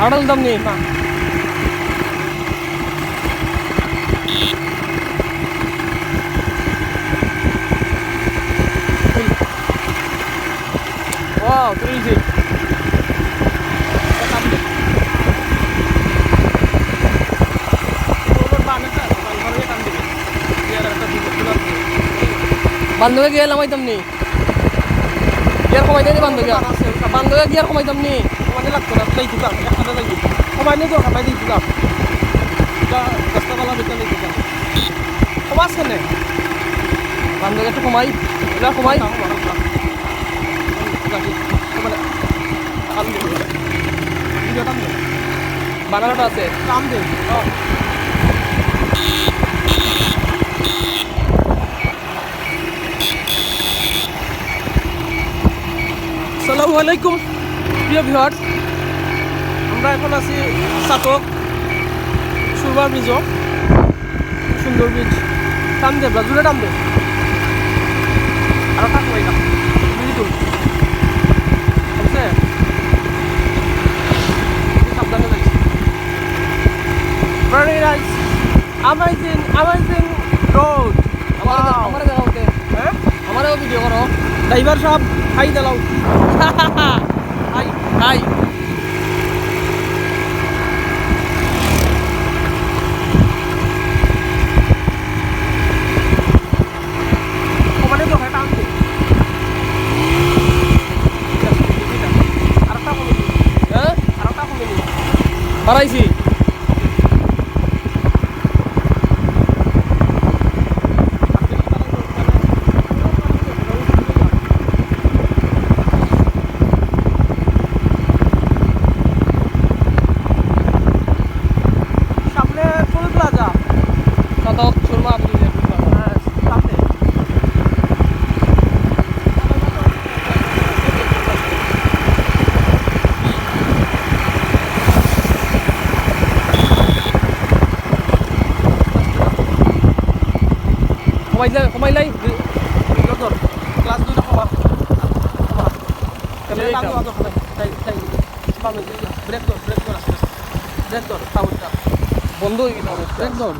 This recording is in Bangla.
আড়াল দাম নেই না Wow, crazy. বান্ধবে গিয়ে নামাইতাম নি গিয়ার কমাইতে নি বান্ধবে গিয়ার কমাইতাম নি কমাইতে লাগতো না তাই দিতাম একসাথে তাই দিতাম কমাইনি তো খাবাই দিয়ে দিতাম রাস্তাবেলা দিতে দিতাম কমাস কেনে বান্ধবে একটু কমাই এটা কমাই বানানাটা আছে কাম দে আসসালামু আলাইকুম প্রিয় ভিউয়ার্স আমরা এখন আছি সাতক সুরবা ব্রিজও সুন্দর ব্রিজ টান দে জুড়ে টান দে আর টাক হয়ে গেল বিউটিফুল বুঝছে সাবধানে যাইছি ভেরি নাইস অ্যামেজিং রোড আমার দেখাওতে হ্যাঁ আমারও ভিডিও করো ড্রাইভার সাহেব হাই দিলাও হাই হাই কমানে তো হয় টান দে আরেকটা কমে নি হ্যাঁ আরেকটা কমে নি বাড়াইছি সামনে ফুল প্লাজা সাতক সুরমা ব্রিজের হ্যাঁ সামনে কমাইলাই ধর ক্লাস 2 কমা কমা কেমনে এইটা। লাগো আদর খালাই তাই সামনে ব্রেক ধর আস্তে ব্রেক ধর সাউন্ডটা বন্ধ হয়ে গেল ব্রেক ধর